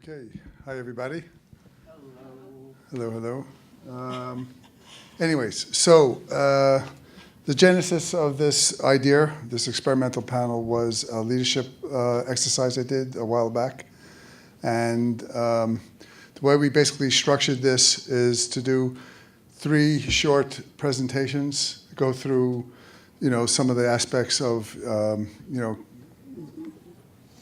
Okay. Hi, everybody. Hello. Hello, hello. Anyways, so the genesis of this idea, this experimental panel, was a leadership exercise I did a while back. And the way we basically structured this is to do 3 short presentations, go through, some of the aspects of,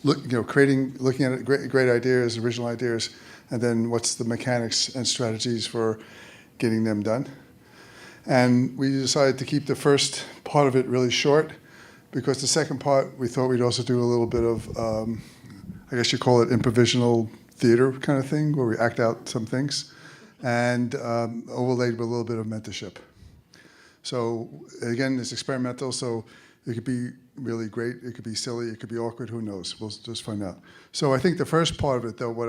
looking at great ideas, original ideas, and then what's the mechanics and strategies for getting them done. And we decided to keep the first part of it really short, because the second part we thought we'd also do a little bit of, I guess you call it improvisational theater kind of thing, where we act out some things, and overlaid with a little bit of mentorship. So again, it's experimental, so it could be really great, it could be silly, it could be awkward, who knows? We'll just find out. So I think the first part of it, though, what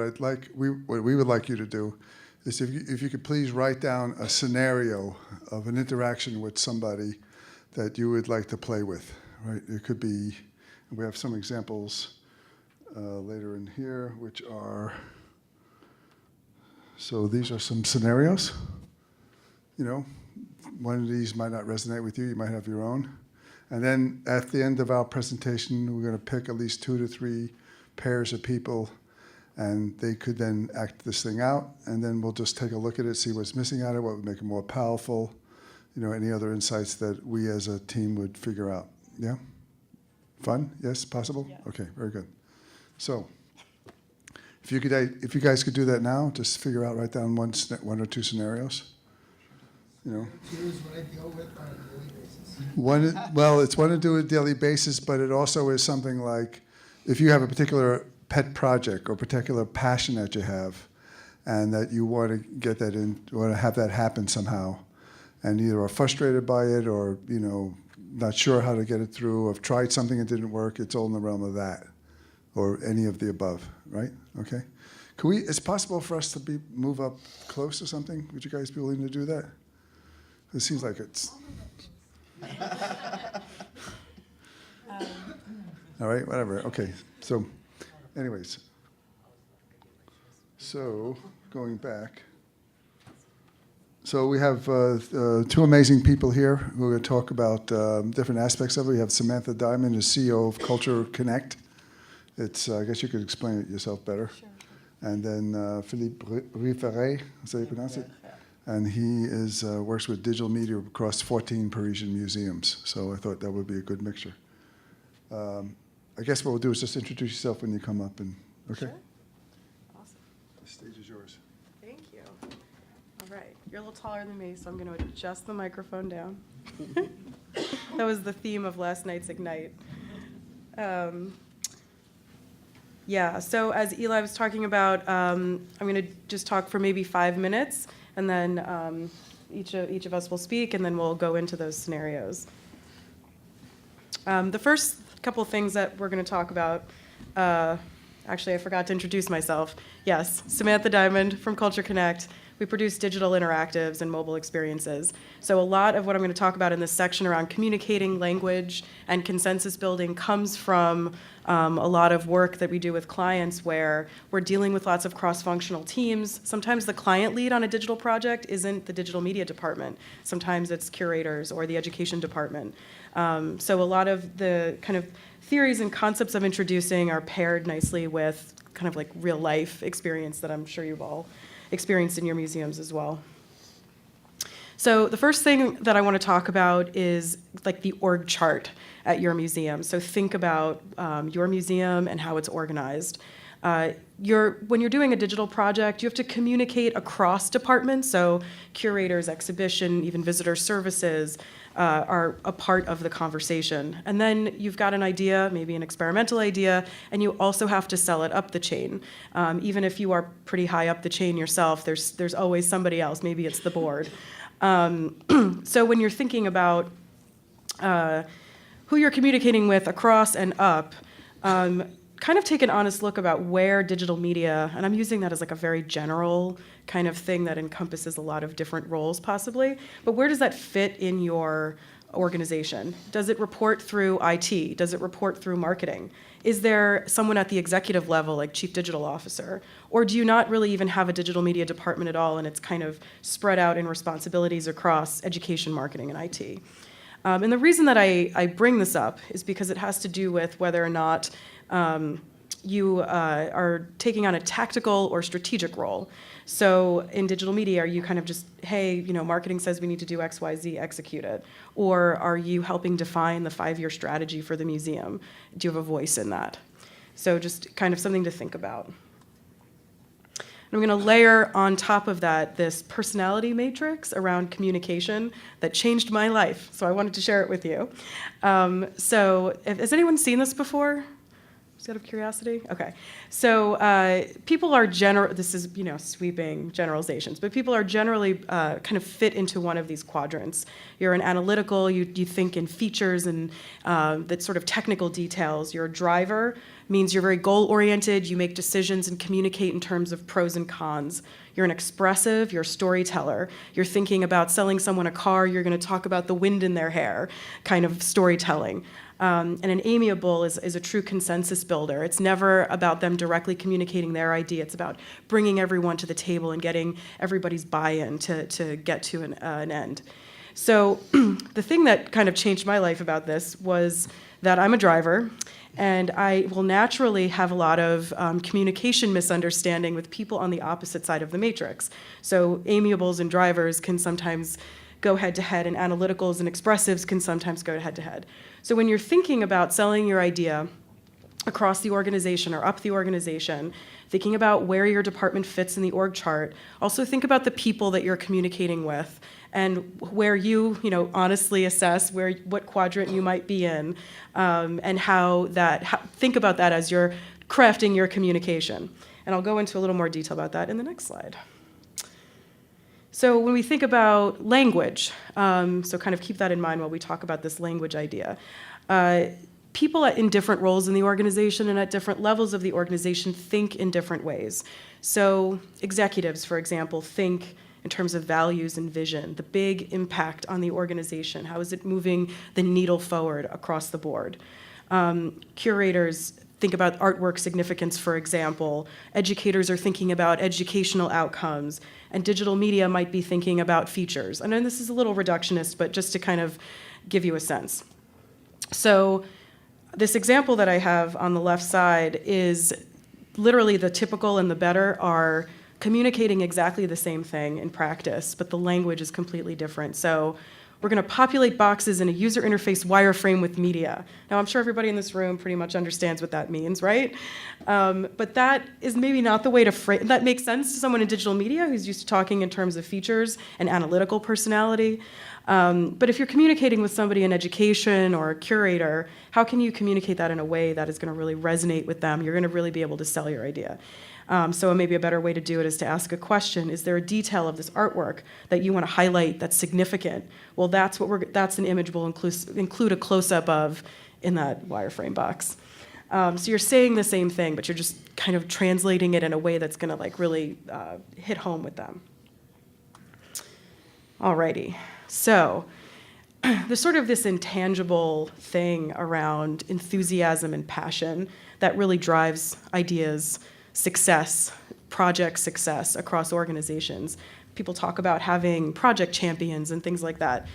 we would like you to do is if you could please write down a scenario of an interaction with somebody that you would like to play with, right? It could be, we have some examples later in here, which are, so these are some scenarios. One of these might not resonate with you, you might have your own. And then at the end of our presentation, we're going to pick at least 2 to 3 pairs of people, and they could then act this thing out, and then we'll just take a look at it, see what's missing out of it, what would make it more powerful, any other insights that we as a team would figure out. Yeah? Fun? Yes? Possible? Yeah. Okay, very good. So if you guys could do that now, just figure out, write down one or 2 scenarios. Here's what I deal with on a daily basis. It's one to do with a daily basis, but it also is something like if you have a particular pet project or particular passion that you have, and that you want to get that in, want to have that happen somehow, and either are frustrated by it or not sure how to get it through, or have tried something and didn't work. It's all in the realm of that, or any of the above, right? Okay. It's possible for us to move up close or something? Would you guys be willing to do that? It seems like it's... All right, whatever. Okay, so anyways. So going back. So we have 2 amazing people here who are going to talk about different aspects of it. We have Samantha Diamond, the CEO of Culture Connect. It's, I guess you could explain it yourself better. Sure. And then Philippe Riviere, is that how you pronounce it? And he works with digital media across 14 Parisian museums. So I thought that would be a good mixture. I guess what we'll do is just introduce yourself when you come up. Okay? Sure. Awesome. The stage is yours. Thank you. All right. You're a little taller than me, so I'm going to adjust the microphone down. That was the theme of last night's Ignite. So as Eli was talking about, I'm going to just talk for maybe 5 minutes, and then each of us will speak, and then we'll go into those scenarios. The first couple things that we're going to talk about, actually I forgot to introduce myself. Yes, Samantha Diamond from Culture Connect. We produce digital interactives and mobile experiences. So a lot of what I'm going to talk about in this section around communicating, language, and consensus building comes from a lot of work that we do with clients where we're dealing with lots of cross-functional teams. Sometimes the client lead on a digital project isn't the digital media department. Sometimes it's curators or the education department. So a lot of the kind of theories and concepts I'm introducing are paired nicely with kind of like real life experience that I'm sure you've all experienced in your museums as well. So the first thing that I want to talk about is like the org chart at your museum. So think about your museum and how it's organized. When you're doing a digital project, you have to communicate across departments. So curators, exhibition, even visitor services are a part of the conversation. And then you've got an idea, maybe an experimental idea, and you also have to sell it up the chain. Even if you are pretty high up the chain yourself, there's always somebody else. Maybe it's the board. So when you're thinking about who you're communicating with across and up, kind of take an honest look about where digital media, and I'm using that as like a very general kind of thing that encompasses a lot of different roles possibly, but where does that fit in your organization? Does it report through IT? Does it report through marketing? Is there someone at the executive level, like chief digital officer? Or do you not really even have a digital media department at all, and it's kind of spread out in responsibilities across education, marketing, and IT? And the reason that I bring this up is because it has to do with whether or not you are taking on a tactical or strategic role. So in digital media, are you kind of just, hey, marketing says we need to do X, Y, Z, execute it? Or are you helping define the 5-year strategy for the museum? Do you have a voice in that? So just kind of something to think about. I'm going to layer on top of that this personality matrix around communication that changed my life. So I wanted to share it with you. Has anyone seen this before? Just out of curiosity? Okay. So people are this is, sweeping generalizations, but people are generally kind of fit into one of these quadrants. You're an analytical, you think in features and that sort of technical details. You're a driver, means you're very goal-oriented, you make decisions and communicate in terms of pros and cons. You're an expressive, you're a storyteller. You're thinking about selling someone a car, you're going to talk about the wind in their hair, kind of storytelling. And an amiable is a true consensus builder. It's never about them directly communicating their idea. It's about bringing everyone to the table and getting everybody's buy-in to get to an end. So the thing that kind of changed my life about this was that I'm a driver, and I will naturally have a lot of communication misunderstanding with people on the opposite side of the matrix. So amiables and drivers can sometimes go head-to-head, and analyticals and expressives can sometimes go head-to-head. So when you're thinking about selling your idea across the organization or up the organization, thinking about where your department fits in the org chart, also think about the people that you're communicating with and where you honestly assess what quadrant you might be in, and think about that as you're crafting your communication. And I'll go into a little more detail about that in the next slide. So when we think about language, so kind of keep that in mind while we talk about this language idea. People in different roles in the organization and at different levels of the organization think in different ways. So executives, for example, think in terms of values and vision, the big impact on the organization, how is it moving the needle forward across the board. Curators think about artwork significance, for example. Educators are thinking about educational outcomes, and digital media might be thinking about features. And then this is a little reductionist, but just to kind of give you a sense. So this example that I have on the left side is literally the typical and the better are communicating exactly the same thing in practice, but the language is completely different. So we're going to populate boxes in a user interface wireframe with media. Now, I'm sure everybody in this room pretty much understands what that means, right? But that is maybe not the way to frame. That makes sense to someone in digital media who's used to talking in terms of features and analytical personality. But if you're communicating with somebody in education or a curator, how can you communicate that in a way that is going to really resonate with them? You're going to really be able to sell your idea. So maybe a better way to do it is to ask a question. Is there a detail of this artwork that you want to highlight that's significant? Well, that's an image we'll include a close-up of in that wireframe box. So you're saying the same thing, but you're just kind of translating it in a way that's going to really hit home with them. Alrighty. So there's sort of this intangible thing around enthusiasm and passion that really drives ideas, success, project success across organizations. People talk about having project champions and things like that.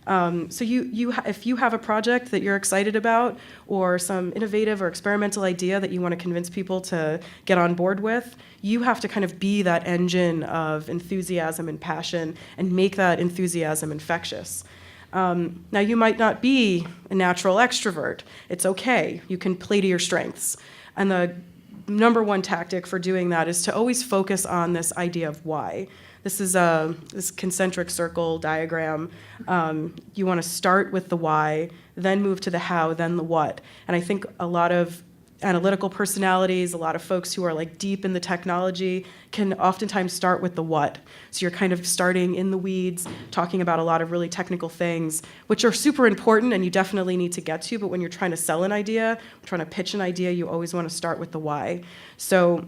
So if you have a project that you're excited about or some innovative or experimental idea that you want to convince people to get on board with, you have to kind of be that engine of enthusiasm and passion and make that enthusiasm infectious. Now, you might not be a natural extrovert. It's okay. You can play to your strengths. And the number one tactic for doing that is to always focus on this idea of why. This is this concentric circle diagram. You want to start with the why, then move to the how, then the what. And I think a lot of analytical personalities, a lot of folks who are like deep in the technology can oftentimes start with the what. So you're kind of starting in the weeds, talking about a lot of really technical things, which are super important and you definitely need to get to, but when you're trying to sell an idea, trying to pitch an idea, you always want to start with the why. So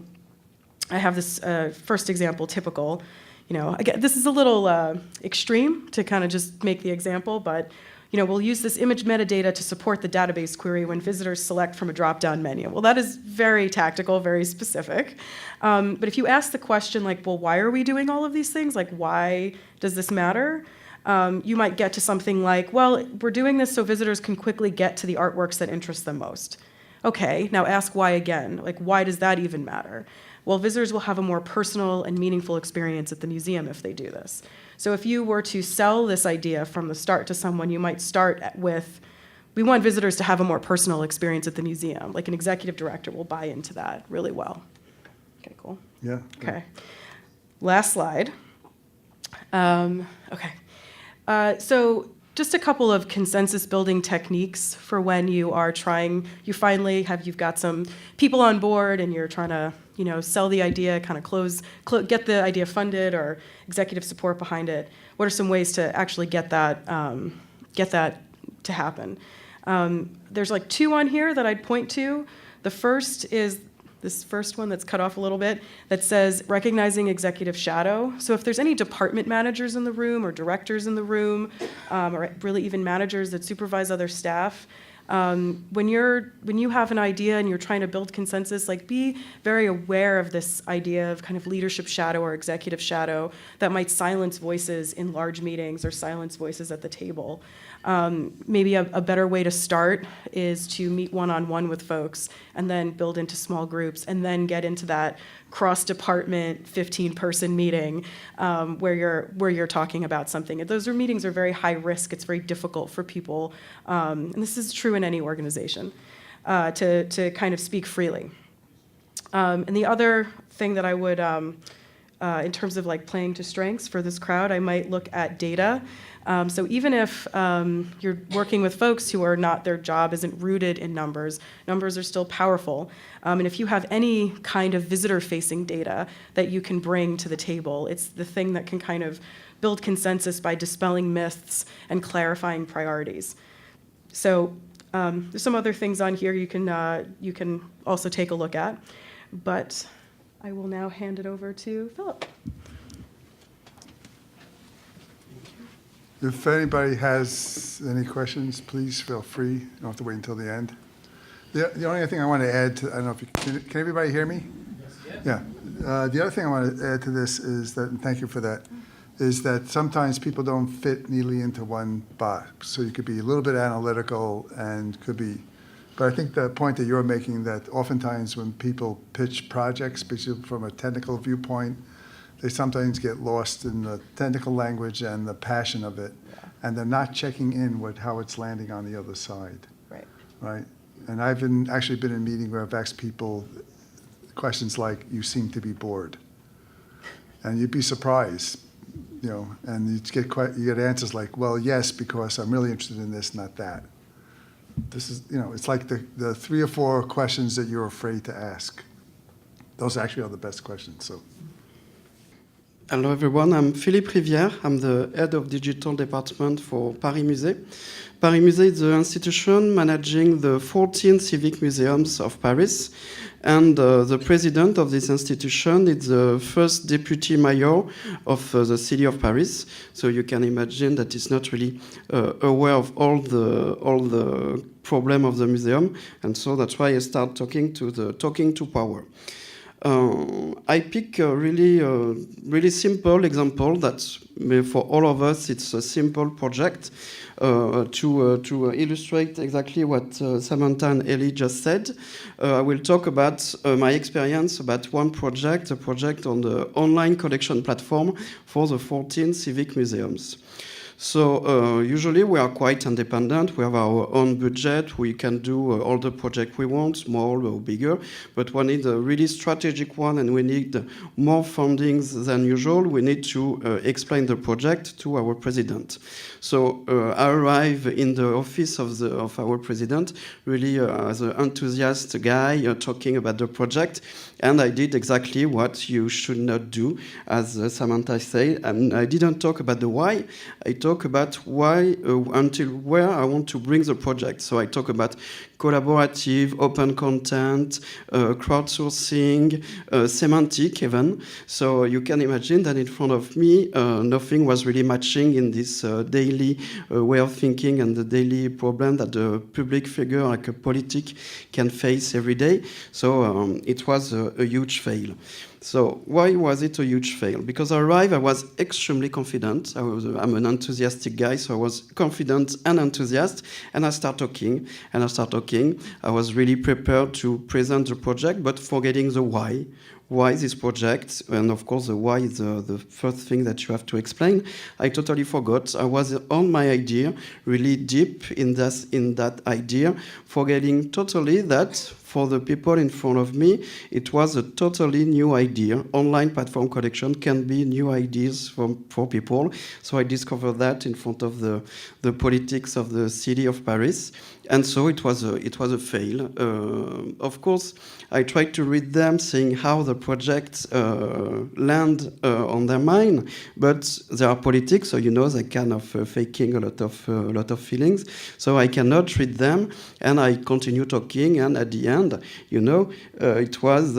I have this first example, typical. Again, this is a little extreme to kind of just make the example, but we'll use this image metadata to support the database query when visitors select from a drop-down menu. Well, that is very tactical, very specific. But if you ask the question like, well, why are we doing all of these things? Like, why does this matter? You might get to something like, well, we're doing this so visitors can quickly get to the artworks that interest them most. Okay, now ask why again. Like, why does that even matter? Well, visitors will have a more personal and meaningful experience at the museum if they do this. So if you were to sell this idea from the start to someone, you might start with, we want visitors to have a more personal experience at the museum. Like an executive director will buy into that really well. Okay, cool. Yeah. Okay. Last slide. Okay. So just a couple of consensus building techniques for when you are trying, you've got some people on board and you're trying to, sell the idea, kind of get the idea funded or executive support behind it. What are some ways to actually get that to happen? There's like 2 on here that I'd point to. The first is this first one that's cut off a little bit that says recognizing executive shadow. So if there's any department managers in the room or directors in the room, or really even managers that supervise other staff, when you have an idea and you're trying to build consensus, like be very aware of this idea of kind of leadership shadow or executive shadow that might silence voices in large meetings or silence voices at the table. Maybe a better way to start is to meet one-on-one with folks and then build into small groups and then get into that cross-department 15-person meeting where you're talking about something. Those meetings are very high risk. It's very difficult for people, and this is true in any organization, to kind of speak freely. And the other thing that I would, in terms of like playing to strengths for this crowd, I might look at data. So even if you're working with folks who are not, their job isn't rooted in numbers, numbers are still powerful. And if you have any kind of visitor-facing data that you can bring to the table, it's the thing that can kind of build consensus by dispelling myths and clarifying priorities. So there's some other things on here you can also take a look at, but I will now hand it over to Philippe. If anybody has any questions, please feel free. You don't have to wait until the end. The only thing I want to add to, I don't know if you can everybody hear me? Yes. Yeah. The other thing I want to add to this is that, and thank you for that, is that sometimes people don't fit neatly into one box. So you could be a little bit analytical and could be, but I think the point that you're making that oftentimes when people pitch projects, especially from a technical viewpoint, they sometimes get lost in the technical language and the passion of it, and they're not checking in with how it's landing on the other side. Right. Right? And I've actually been in a meeting where I've asked people questions like, you seem to be bored. And you'd be surprised, and you get answers like, well, yes, because I'm really interested in this, not that. This is, it's like the 3 or 4 questions that you're afraid to ask. Those actually are the best questions, so. Hello everyone, I'm Philippe Riviere. I'm the head of digital department for Paris Musée. Paris Musée is the institution managing the 14 civic museums of Paris, and the president of this institution is the first deputy mayor of the city of Paris. So you can imagine that it's not really aware of all the problem of the museum, and so that's why I start talking to power. I pick a really simple example that for all of us it's a simple project to illustrate exactly what Samantha and Ellie just said. I will talk about my experience about one project, a project on the online collection platform for the 14 civic museums. So usually we are quite independent. We have our own budget. We can do all the projects we want, small or bigger. But we need a really strategic one, and we need more fundings than usual. We need to explain the project to our president. So I arrive in the office of our president, really as an enthusiast guy talking about the project. And I did exactly what you should not do, as Samantha said. And I didn't talk about the why. I talk about why until where I want to bring the project. So I talk about collaborative, open content, crowdsourcing, semantic even. So you can imagine that in front of me, nothing was really matching in this daily way of thinking and the daily problem that a public figure like a politic can face every day. So it was a huge fail. So why was it a huge fail? Because I arrived, I was extremely confident. I'm an enthusiastic guy, so I was confident and enthusiastic. And I start talking, I was really prepared to present the project, but forgetting the why. Why this project? And of course, the why is the first thing that you have to explain. I totally forgot. I was on my idea, really deep in that idea, forgetting totally that for the people in front of me, it was a totally new idea. Online platform collection can be new ideas for people. So I discovered that in front of the politics of the city of Paris. And so it was a fail. Of course, I tried to read them, saying how the project land on their mind, but they are politics, so you know they kind of faking a lot of feelings. So I cannot read them, and I continue talking. And at the end, you know, it was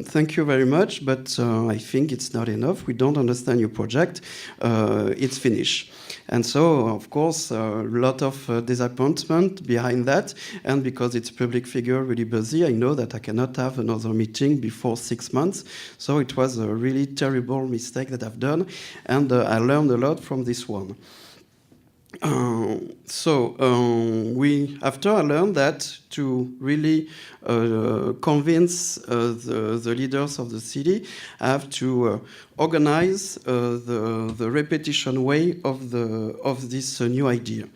thank you very much, but I think it's not enough. We don't understand your project. It's finished. And so, of course, a lot of disappointment behind that. And because it's public figure, really busy, I know that I cannot have another meeting before 6 months. So it was a really terrible mistake that I've done. And I learned a lot from this one. After I learned that to really convince the leaders of the city, I have to organize the repetition way of this new idea.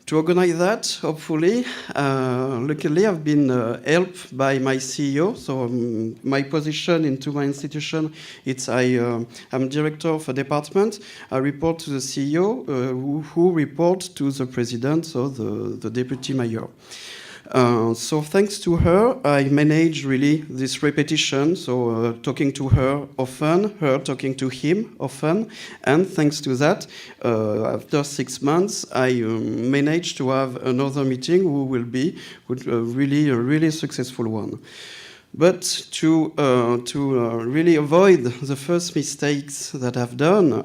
To organize that, hopefully, luckily I've been helped by my CEO. So my position into my institution, I'm director of a department. I report to the CEO, who reports to the president, so the deputy mayor. So thanks to her, I manage really this repetition, so talking to her often, her talking to him often, and thanks to that, after 6 months, I managed to have another meeting who will be a really successful one. But to really avoid the first mistakes that I've done,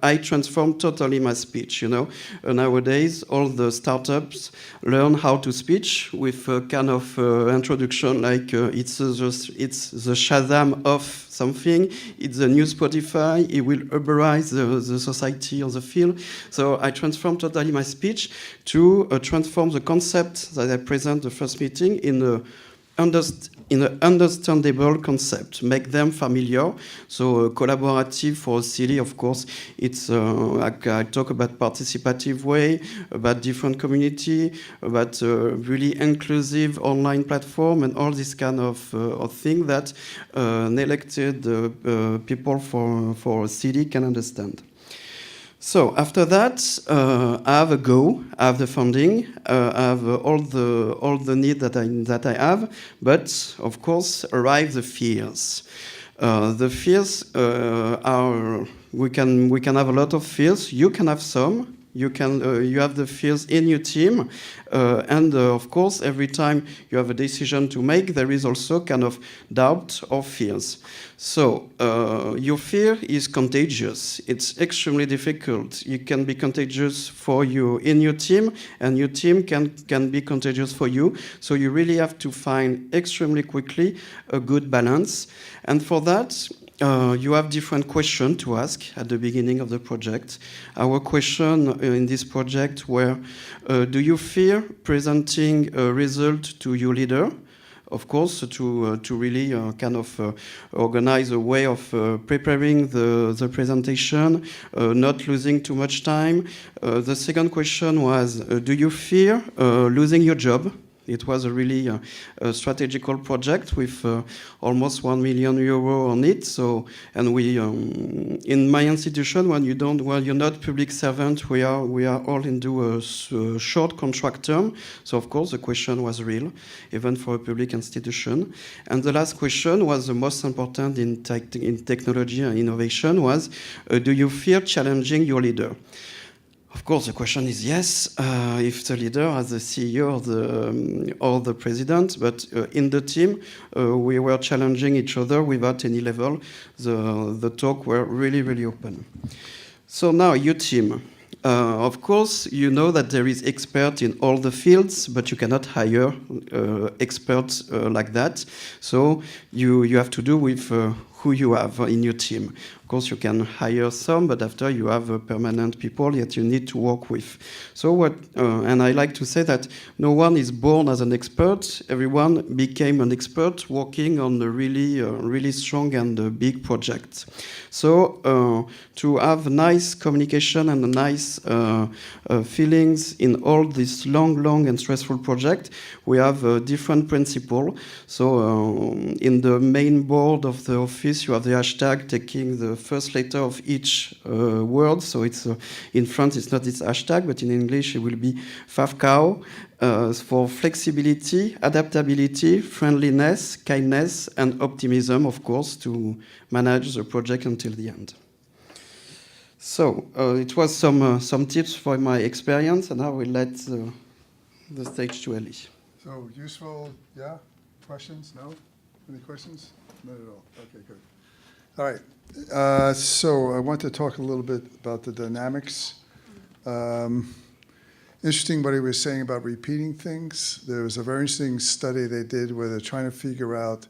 I transformed totally my speech. You know, nowadays all the startups learn how to speak with a kind of introduction like it's the Shazam of something. It's the new Spotify. It will Uberize the society or the field. So I transformed totally my speech to transform the concept that I present the first meeting in an understandable concept, make them familiar. So collaborative for a city, of course, it's I talk about participative way, about different community, about really inclusive online platform, and all this kind of thing that an elected people for a city can understand. So after that, I have a go. I have the funding. I have all the need that I have. But of course, arrive the fears. The fears are we can have a lot of fears. You can have some. You have the fears in your team, and of course, every time you have a decision to make, there is also kind of doubt or fears. So your fear is contagious. It's extremely difficult. You can be contagious for you in your team, and your team can be contagious for you. So you really have to find extremely quickly a good balance, and for that. You have different questions to ask at the beginning of the project. Our question in this project were, do you fear presenting a result to your leader? Of course, to really kind of organize a way of preparing the presentation, not losing too much time. The second question was, do you fear losing your job? It was a really strategical project with almost €1 million on it. So, and we, in my institution, when you're not public servant, we are all into a short contract term. So of course the question was real, even for a public institution. And the last question was the most important in technology and innovation was, do you fear challenging your leader? Of course, the question is yes, if the leader as the CEO or the president, but in the team, we were challenging each other without any level. The talk were really, really open. So now, your team. Of course, you know that there is expert in all the fields, but you cannot hire experts like that. So you have to do with who you have in your team. Of course, you can hire some, but after you have permanent people that you need to work with. So what? And I like to say that no one is born as an expert. Everyone became an expert working on a really strong and big project. So to have nice communication and nice feelings in all this long and stressful project, we have a different principle. So in the main board of the office, you have the hashtag taking the first letter of each word. So it's in France, it's not this hashtag, but in English, it will be FAFCAO. For flexibility, adaptability, friendliness, kindness, and optimism, of course, to manage the project until the end. So it was some tips for my experience, and I will let the stage to Ellie. So useful, yeah? Questions? No? Any questions? Not at all. Okay, good. All right. So I want to talk a little bit about the dynamics. Interesting what he was saying about repeating things. There was a very interesting study they did where they're trying to figure out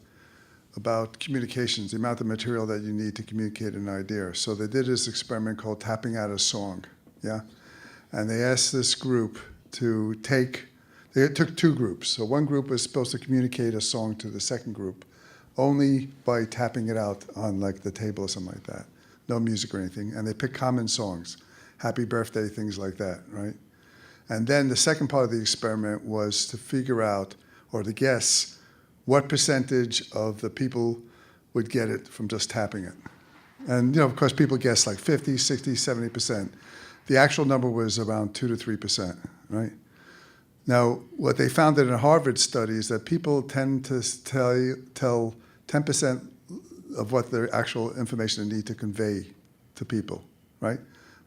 about communications, the amount of material that you need to communicate an idea. So they did this experiment called tapping out a song, yeah? And they asked this group to they took two groups. So one group was supposed to communicate a song to the second group only by tapping it out on like the table or something like that. No music or anything. And they picked common songs, happy birthday, things like that, right? And then the second part of the experiment was to figure out or to guess what percentage of the people would get it from just tapping it. And, of course, people guess like 50, 60, 70%. The actual number was around 2 to 3%, right? Now, what they found in a Harvard study is that people tend to tell 10% of what their actual information they need to convey to people, right?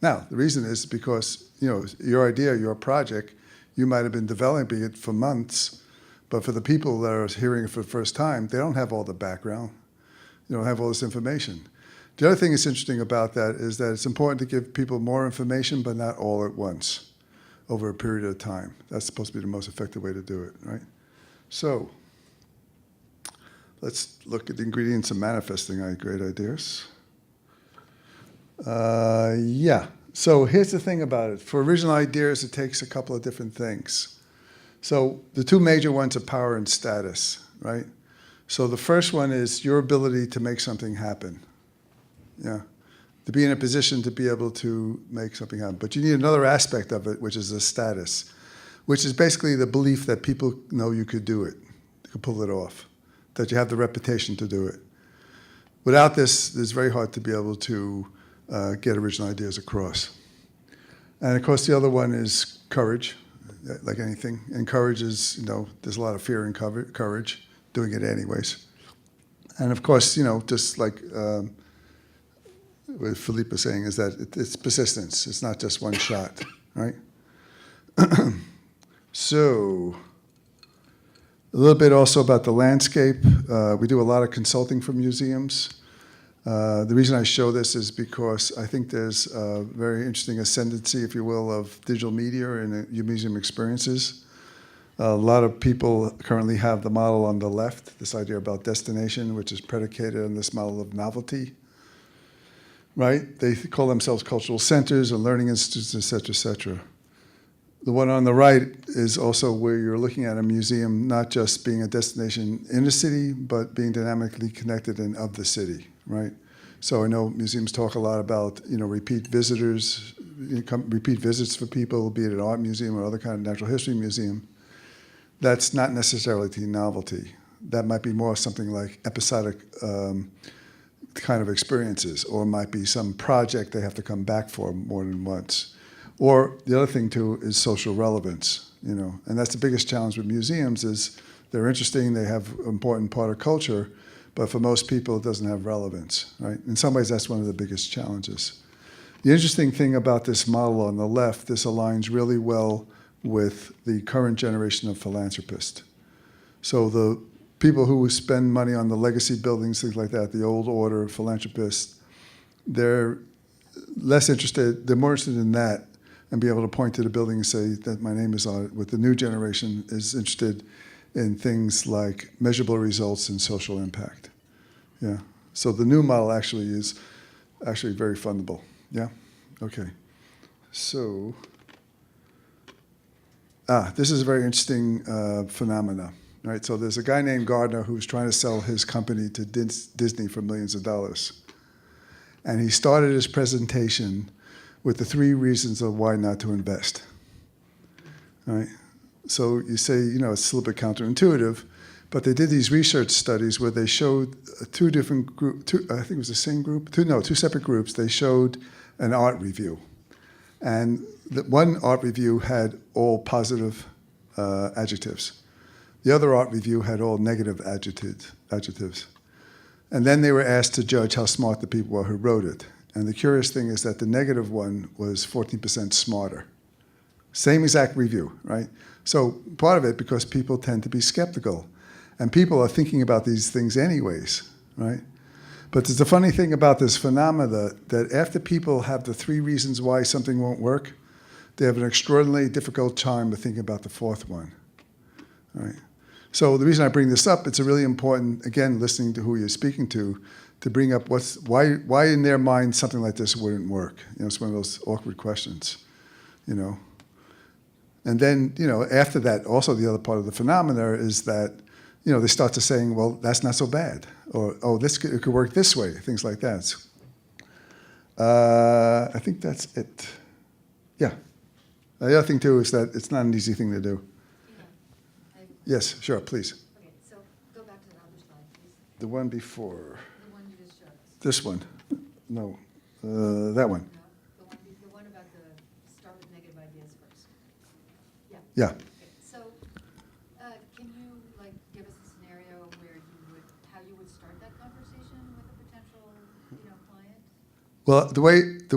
Now, the reason is because, your idea, your project, you might have been developing it for months, but for the people that are hearing it for the first time, they don't have all the background. They don't have all this information. The other thing that's interesting about that is that it's important to give people more information, but not all at once, over a period of time. That's supposed to be the most effective way to do it, right? So, let's look at the ingredients of manifesting great ideas. Yeah. So here's the thing about it. For original ideas, it takes a couple of different things. So the two major ones are power and status, right? So the first one is your ability to make something happen. Yeah. To be in a position to be able to make something happen. But you need another aspect of it, which is the status, which is basically the belief that people know you could do it, you could pull it off, that you have the reputation to do it. Without this, it's very hard to be able to get original ideas across. And of course, the other one is courage, like anything. And courage is, there's a lot of fear in courage, doing it anyways. And of course, just like what Philippe was saying, is that it's persistence. It's not just one shot, right? So, a little bit also about the landscape. We do a lot of consulting for museums. The reason I show this is because I think there's a very interesting ascendancy, if you will, of digital media in your museum experiences. A lot of people currently have the model on the left, this idea about destination, which is predicated on this model of novelty, right? They call themselves cultural centers and learning institutes, et cetera, et cetera. The one on the right is also where you're looking at a museum not just being a destination in a city, but being dynamically connected and of the city, right? So I know museums talk a lot about, repeat visitors, repeat visits for people, be it an art museum or other kind of natural history museum. That's not necessarily novelty. That might be more something like episodic kind of experiences, or it might be some project they have to come back for more than once. Or the other thing, too, is social relevance, and that's the biggest challenge with museums is they're interesting, they have an important part of culture, but for most people, it doesn't have relevance, right? In some ways, that's one of the biggest challenges. The interesting thing about this model on the left, this aligns really well with the current generation of philanthropists. So the people who spend money on the legacy buildings, things like that, the old order of philanthropists, they're less interested, they're more interested in that and be able to point to the building and say that my name is on it. With the new generation is interested in things like measurable results and social impact. Yeah. So the new model actually is very fundable. Yeah? Okay. So, this is a very interesting phenomena. Right? So there's a guy named Gardner who's trying to sell his company to Disney for millions of dollars. And he started his presentation with the 3 reasons of why not to invest. All right? So you say, it's a little bit counterintuitive, but they did these research studies where they showed 2 different groups, I think it was the same group, 2 separate groups. They showed an art review. And one art review had all positive adjectives. The other art review had all negative adjectives. And then they were asked to judge how smart the people were who wrote it. And the curious thing is that the negative one was 14% smarter. Same exact review, right? So part of it because people tend to be skeptical. And people are thinking about these things anyways, right? But there's a funny thing about this phenomena that after people have the 3 reasons why something won't work, they have an extraordinarily difficult time to think about the 4th one, right? So the reason I bring this up, it's a really important, again, listening to who you're speaking to bring up why in their mind something like this wouldn't work. It's one of those awkward questions, And then, after that, also the other part of the phenomena is that, they start to saying, well, that's not so bad. Or, oh, it could work this way, things like that. I think that's it. Yeah. The other thing, too, is that it's not an easy thing to do. Yes, sure, please. Okay, so go back to the other slide, please. The one before. The one you just showed us. This one. No, that one. No, the one about the start with negative ideas first. Yeah. Yeah. Okay, so can you give us a scenario where how you would start that conversation with a potential, client? Well, the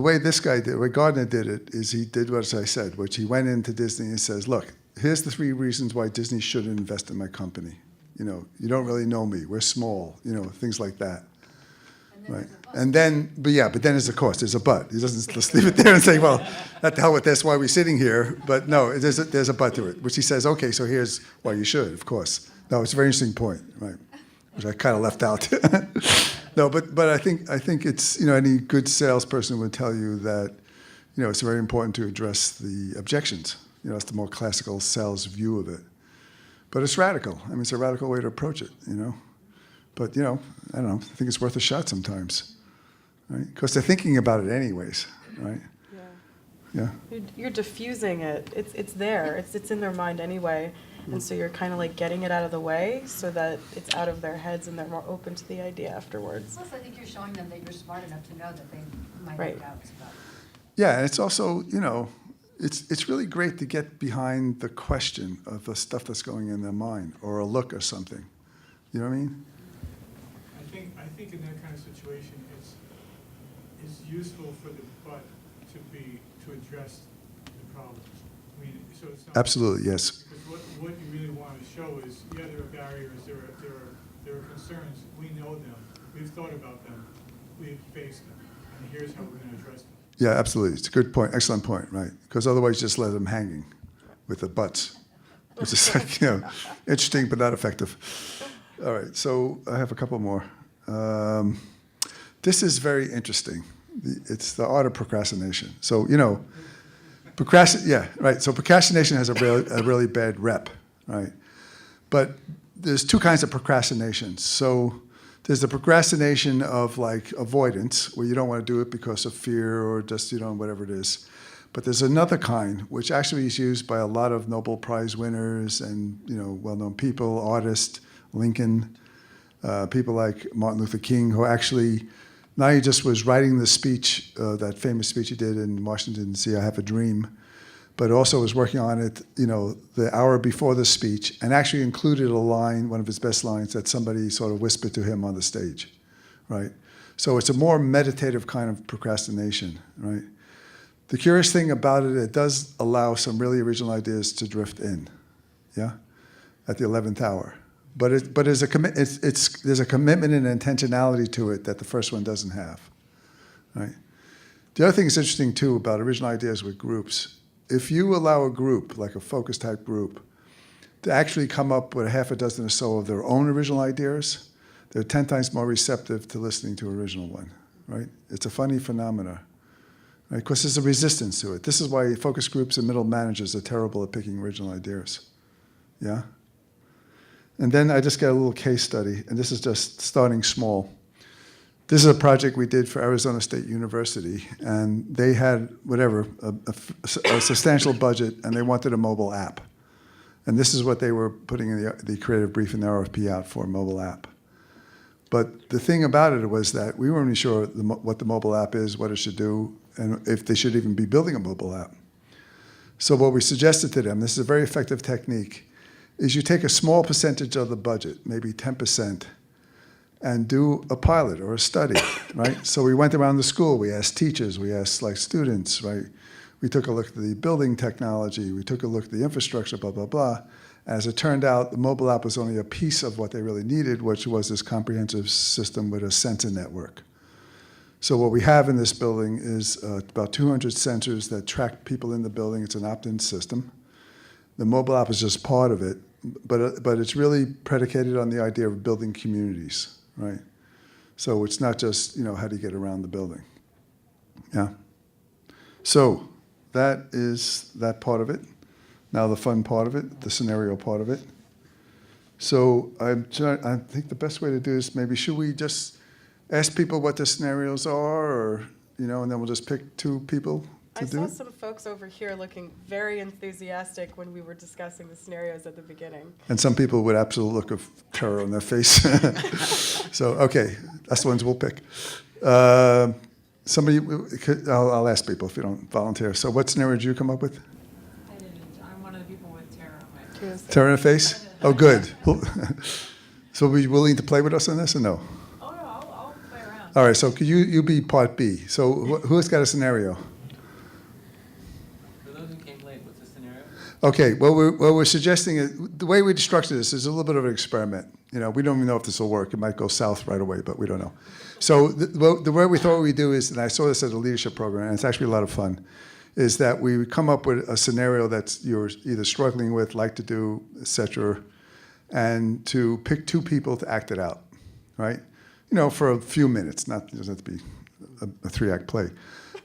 way this guy did, the way Gardner did it, is he did what I said, which he went into Disney and says, look, here's the 3 reasons why Disney shouldn't invest in my company. You don't really know me. We're small, things like that. And then right? But then there's a cost. There's a but. He doesn't just leave it there and say, well, what the hell with this, why are we sitting here? But no, there's a but to it, which he says, okay, so here's why you should, of course. No, it's a very interesting point, right, which I kind of left out. No, but I think it's, any good salesperson would tell you that, it's very important to address the objections. It's the more classical sales view of it. But it's radical. I mean, it's a radical way to approach it, But, I don't know, I think it's worth a shot sometimes, right? Because they're thinking about it anyways, right? Yeah. You're diffusing it. It's there. It's in their mind anyway. And so you're kind of getting it out of the way so that it's out of their heads and they're more open to the idea afterwards. Plus, I think you're showing them that you're smart enough to know that they might Right. have doubts about it. Yeah, and it's also, it's really great to get behind the question of the stuff that's going in their mind or a look or something. You know what I mean? I think in that kind of situation, it's useful for the but to address the problems. I mean, so it's not. Absolutely, yes. Because what you really want to show is, there are barriers, there are concerns. We know them. We've thought about them. We've faced them, and here's how we're going to address them. Yeah, absolutely. It's a good point, excellent point, right? Because otherwise you just let them hanging with the buts. It's just interesting but not effective. All right, so I have a couple more. This is very interesting. It's the art of procrastination. So, So procrastination has a really bad rep, right? But there's 2 kinds of procrastination. So there's the procrastination of avoidance, where you don't want to do it because of fear or just, whatever it is. But there's another kind, which actually is used by a lot of Nobel Prize winners and, well-known people, artists, Lincoln, people like Martin Luther King, who actually, not he just was writing the speech, that famous speech he did in Washington, D.C., I Have a Dream, but also was working on it, the hour before the speech, and actually included a line, one of his best lines, that somebody sort of whispered to him on the stage, right? So it's a more meditative kind of procrastination, right? The curious thing about it, it does allow some really original ideas to drift in, yeah, at the 11th hour. But there's a commitment and intentionality to it that the first one doesn't have, right? The other thing that's interesting too about original ideas with groups, if you allow a group, like a focus type group, to actually come up with a half a dozen or so of their own original ideas, they're 10 times more receptive to listening to an original one, right? It's a funny phenomena, right? Because there's a resistance to it. This is why focus groups and middle managers are terrible at picking original ideas, yeah? And then I just got a little case study, and this is just starting small. This is a project we did for Arizona State University, and they had, a substantial budget, and they wanted a mobile app. And this is what they were putting in the creative brief in the RFP out for, a mobile app. But the thing about it was that we weren't really sure what the mobile app is, what it should do, and if they should even be building a mobile app. So what we suggested to them, this is a very effective technique, is you take a small percentage of the budget, maybe 10%, and do a pilot or a study, right? So we went around the school, we asked teachers, we asked students, right? We took a look at the building technology, we took a look at the infrastructure, blah, blah, blah. As it turned out, the mobile app was only a piece of what they really needed, which was this comprehensive system with a sensor network. So what we have in this building is about 200 sensors that track people in the building. It's an opt-in system. The mobile app is just part of it, but it's really predicated on the idea of building communities, right? So it's not just, how do you get around the building? Yeah. So that is that part of it. Now the fun part of it, the scenario part of it. So I think the best way to do is maybe should we just ask people what the scenarios are, or, and then we'll just pick two people to I do saw it? some folks over here looking very enthusiastic when we were discussing the scenarios at the beginning. And some people with absolute look of terror on their face. So, okay, that's the ones we'll pick. I'll ask people if you don't volunteer. So what scenario did you come up with? I didn't. I'm one of the people with terror on my face. Terror in the face? Oh, good. So are you willing to play with us on this or no? Oh, no, I'll play around. All right, so could you be part B? So who's got a scenario? For those who came late, what's the scenario? Okay, what we're suggesting is, the way we structure this is a little bit of an experiment. We don't even know if this will work. It might go south right away, but we don't know. So the way we thought we'd do is, and I saw this at a leadership program, and it's actually a lot of fun, is that we would come up with a scenario that you're either struggling with, like to do, et cetera, and to pick two people to act it out, right? For a few minutes, it doesn't have to be a 3-act play.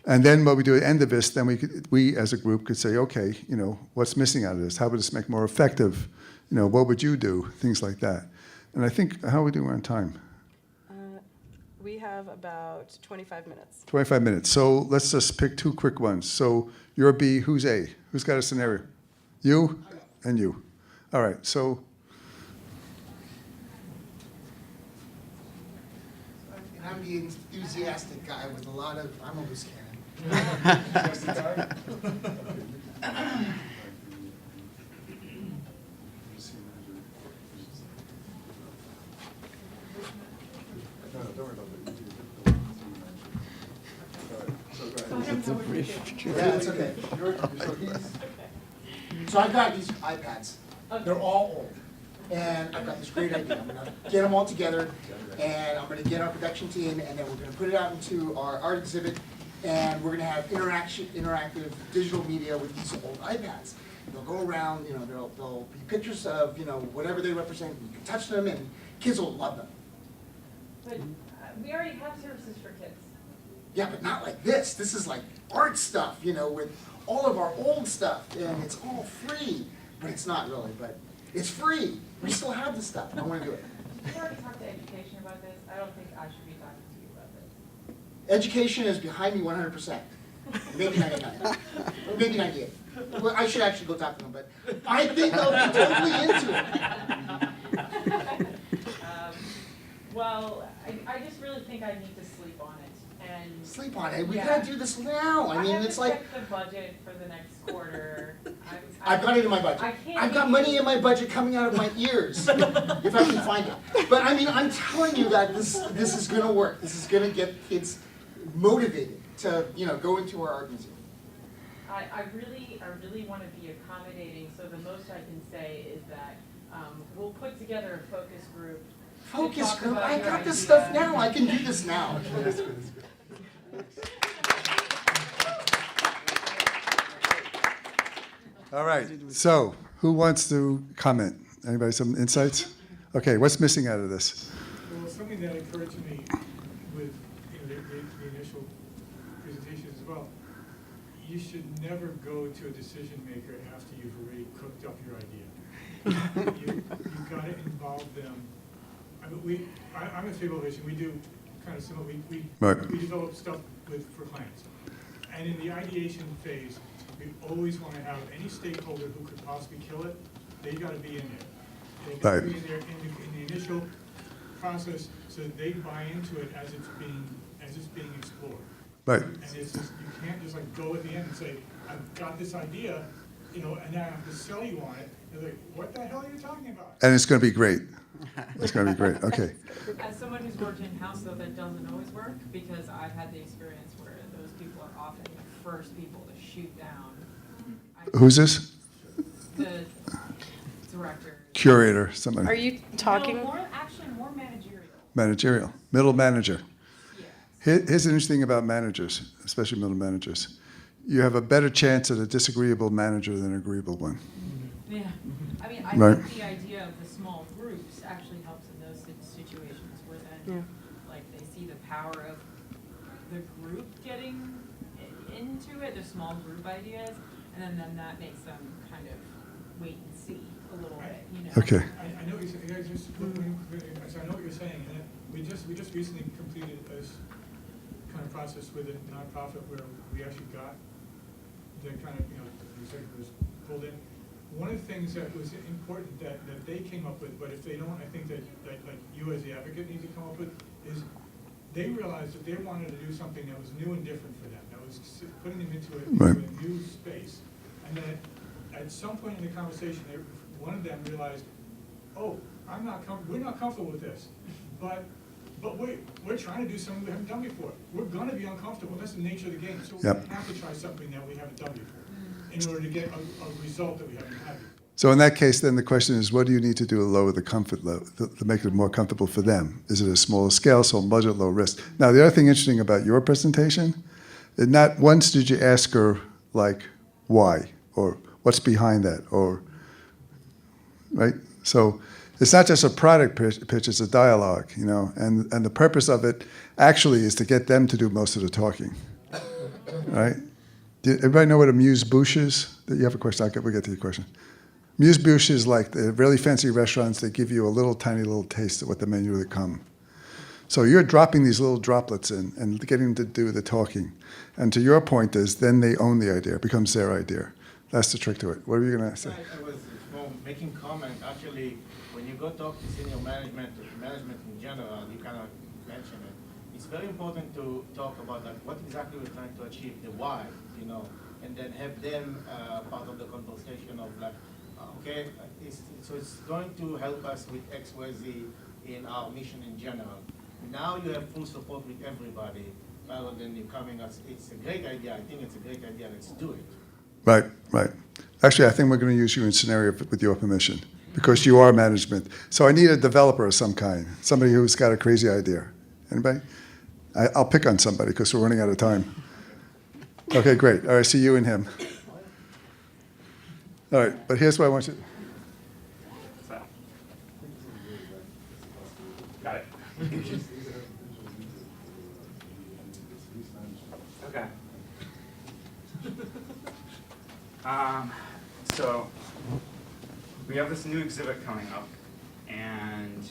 And then what we do at the end of this, then we as a group could say, okay, what's missing out of this? How would this make more effective? What would you do? Things like that. And I think, how are we doing on time? We have about 25 minutes. 25 minutes. So let's just pick two quick ones. So you're B, who's A? Who's got a scenario? You and you. All right, so. And I'm the enthusiastic guy with a lot of, I'm a loose cannon. Yeah, that's okay. So I've got these iPads. They're all old. And I've got this great idea. I'm gonna get them all together, and I'm gonna get our production team, and then we're gonna put it out into our art exhibit, and we're gonna have interactive digital media with these old iPads. They'll go around, there'll be pictures of, whatever they represent. You can touch them, and kids will love them. But we already have services for kids. Yeah, but not like this. This is like art stuff, with all of our old stuff, and it's all free. But it's not really, but it's free. We still have this stuff. I want to do it. We already talked to education about this. I don't think I should be talking to you about this. Education is behind me 100%. Maybe 99. Maybe 98. Well, I should actually go talk to them, but I think they'll be totally into it. Well, I just really think I need to sleep on it. And Sleep on it. We yeah. gotta do this now. I mean, it's like, have to check the budget for the next quarter. I've got it in my budget. I can't I've got money in my budget coming out of my ears, if I can find it. But I mean, I'm telling you that this is gonna work. This is gonna get kids motivated to, go into our art museum. I really want to be accommodating, so the most I can say is that we'll put together a focus group. to Focus talk group, about I your got this idea. stuff now, I can do this now. All right, so who wants to comment? Anybody, some insights? Okay, what's missing out of this? Well, something that occurred to me with the initial presentation as well, you should never go to a decision maker after you've already cooked up your idea. You've got to involve them. I mean, I'm a Fable Vision, we do kind of similar, Right. we develop stuff for clients. And in the ideation phase, we always want to have any stakeholder who could possibly kill it, they got to be in there. They got to Right. be in there in the initial process, so that they buy into it as it's being explored. Right, And it's just, you can't just like go at the end and say, I've got this idea, and I have to sell you on it. They're like, what the hell are you talking about? and it's going to be great. It's going to be great, okay. As someone who's worked in-house, though, that doesn't always work, because I've had the experience where those people are often the first people to shoot down. Who's this? The director. Curator, somebody. Are you talking? No, more managerial. Managerial, middle manager. Yes. Here's an interesting thing about managers, especially middle managers. You have a better chance at a disagreeable manager than an agreeable one. Yeah, I mean, I Right. think the idea of the small groups actually helps in those situations where then, like, they see the power of the group getting into it, the small group ideas, and then that makes them kind of wait and see a little bit, you know? Okay, I know what you're saying, so I know what you're saying, and we just recently completed this kind of process with a nonprofit where we actually got the kind of, the executives pulled in. One of the things that was important that they came up with, but if they don't, I think that like you as the advocate need to come up with, is they realized that they wanted to do something that was new and different for them, that was putting them into Right. a new space. And then at some point in the conversation, one of them realized, oh, we're not comfortable with this, but we're trying to do something we haven't done before. We're gonna be uncomfortable, that's the nature of the game, so we Yep. have to try something that we haven't done before in order to get a result that we haven't had before. so in that case, then the question is, what do you need to do to lower the comfort level, to make it more comfortable for them? Is it a smaller scale, small budget, low risk? Now, the other thing interesting about your presentation, not once did you ask her, like, why, or what's behind that, or, right? So it's not just a product pitch, it's a dialogue, and the purpose of it actually is to get them to do most of the talking, right? Everybody know what a amuse-bouche is? You have a question, we'll get to your question. Amuse-bouche is like the really fancy restaurants, they give you a tiny little taste of what the menu would come. So you're dropping these little droplets in and getting them to do the talking. And to your point is, then they own the idea, it becomes their idea. That's the trick to it. What are you going to say? I was making comment, actually, when you go talk to senior management in general, you kind of mention it. It's very important to talk about like, what exactly we're trying to achieve, the why, and then have them part of the conversation of like, okay, so it's going to help us with X, Y, Z in our mission in general. Now you have full support with everybody, rather than you coming as, it's a great idea, I think it's a great idea, let's do it. Right, right. Actually, I think we're going to use you in scenario with your permission, because you are management. So I need a developer of some kind, somebody who's got a crazy idea. Anybody? I'll pick on somebody because we're running out of time. Okay, great. All right, see you and him. All right, but here's what I want you. Got it. Okay. So we have this new exhibit coming up, and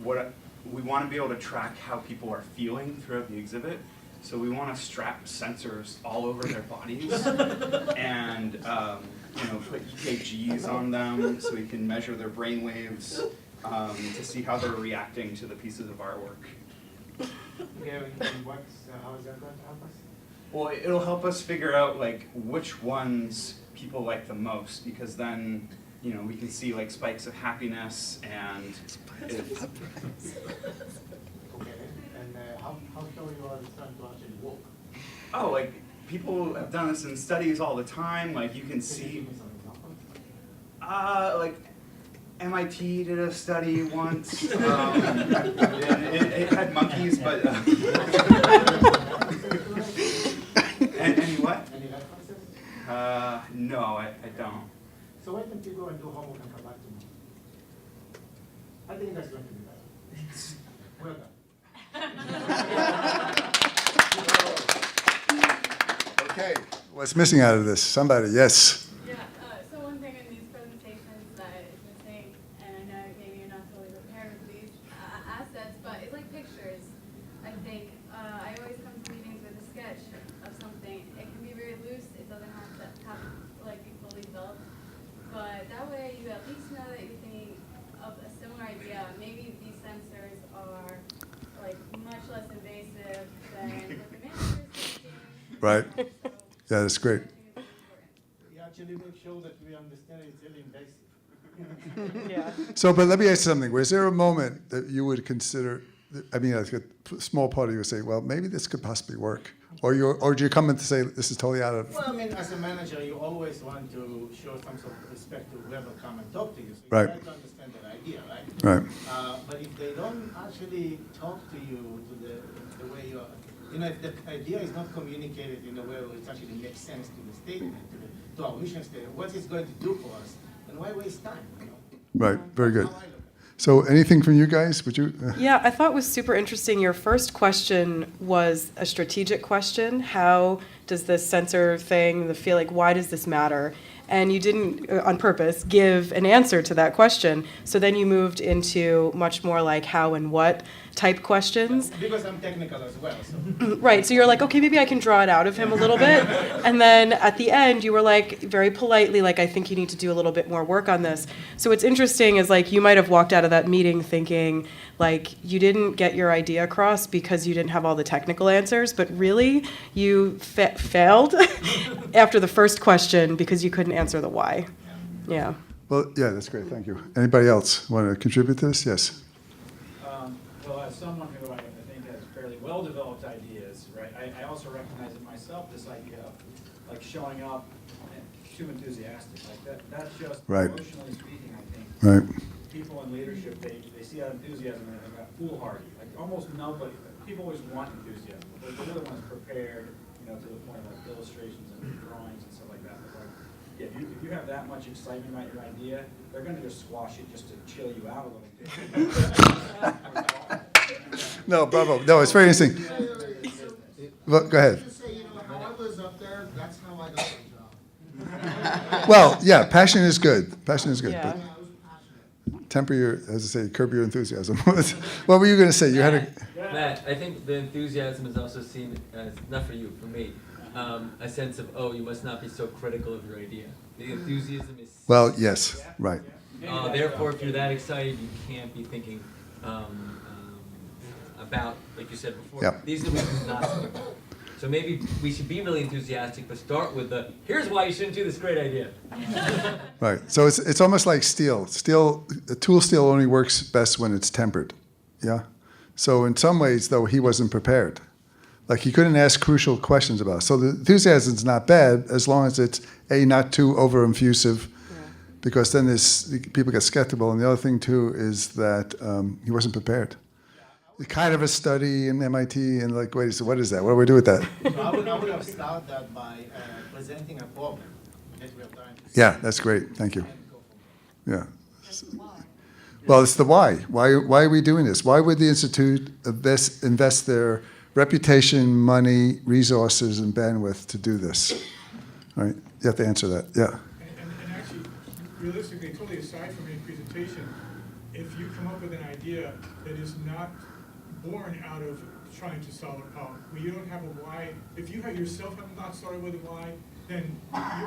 we want to be able to track how people are feeling throughout the exhibit. So we want to strap sensors all over their bodies and put EKGs on them so we can measure their brain waves to see how they're reacting to the pieces of artwork. Okay, and how is that going to help us? Well, it'll help us figure out like which ones people like the most, because then we can see like spikes of happiness and. Okay, and how sure you are it's going to actually work? Oh, like people have done this in studies all the time. Like you can see, like MIT did a study once. It had monkeys, but any what? Any references? No, I don't. So why don't you go and do homework and come back to me? I think that's going to be better. Well done. Okay, what's missing out of this? Somebody, yes. Yeah, so one thing in these presentations that is missing, and I know maybe you're not totally prepared with these assets, but it's like pictures. I think I always come to meetings with a sketch of something. It can be very loose. It doesn't have to like be fully developed, but that way you at least know that you're thinking of a similar idea. Maybe these sensors are like much less invasive than what the manager is thinking. Right. Yeah, that's great. We actually make sure that we understand it's really invasive. Yeah. So, but let me ask you something. Was there a moment that you would consider, I mean, like a small part of you would say, well, maybe this could possibly work? Or do you come in to say, this is totally out of... Well, I mean, as a manager, you always want to show some sort of respect to whoever come and talk to you. So you Right. try to understand their idea, right? Right. But if they don't actually talk to you to the way you are, you know, if the idea is not communicated in a way where it actually makes sense to the statement, to our mission statement, what it's going to do for us, then why waste time? You know? Right, very good. That's how I look at it. So anything from you guys? Would you? Yeah, I thought was super interesting. Your first question was a strategic question. How does this sensor thing, the feel like, why does this matter? And you didn't, on purpose, give an answer to that question. So then you moved into much more like how and what type questions. Because I'm technical as well, so. Right, so you're like, okay, maybe I can draw it out of him a little bit. And then at the end, you were like, very politely, like, I think you need to do a little bit more work on this. So what's interesting is, like, you might have walked out of that meeting thinking, like, you didn't get your idea across because you didn't have all the technical answers, but really, you failed after the first question because you couldn't answer the why. Yeah. Well, yeah, that's great. Thank you. Anybody else want to contribute to this? Yes. Well, as someone who I think has fairly well-developed ideas, right, I also recognize in myself this idea of like showing up and too enthusiastic. Like that's just Right. emotionally speaking, I think. Right. People in leadership, they see that enthusiasm and they're foolhardy. Like almost nobody, people always want enthusiasm. But the other one's prepared, you know, to the point of like illustrations and drawings and stuff like that. But like, yeah, if you have that much excitement about your idea, they're going to just squash it just to chill you out a little bit. No, bravo. No, it's very interesting. Well, go ahead. Just say, you know, how I was up there, that's how I got the job. Well, yeah, passion is good. Passion is good. Yeah. I was passionate. But temper your, as I say, curb your enthusiasm. What were you going to say? You had a... Matt, I think the enthusiasm is also seen as, not for you, for me, a sense of, oh, you must not be so critical of your idea. The enthusiasm is... Well, yes, right. Therefore, if you're that excited, you can't be thinking about, like you said before, Yep. these are the reasons not to. So maybe we should be really enthusiastic, but start with the, here's why you shouldn't do this great idea. Right. So it's almost like steel. Tool steel only works best when it's tempered. Yeah. So in some ways, though, he wasn't prepared. Like he couldn't ask crucial questions about it. So the enthusiasm's not bad as long as it's not too over-infusive, because then people get skeptical. And the other thing too is that he wasn't prepared. Kind of a study in MIT, and like, wait, so what is that? What do we do with that? So I would have started that by presenting a problem that we are trying to Yeah, that's great. Thank you. and go from there. Yeah. Well, it's the why. Why are we doing this? Why would the Institute invest their reputation, money, resources, and bandwidth to do this? All right. You have to answer that. Yeah. And actually, realistically, totally aside from any presentation, if you come up with an idea that is not born out of trying to solve a problem, where you don't have a why, if you have yourself have not started with a why, then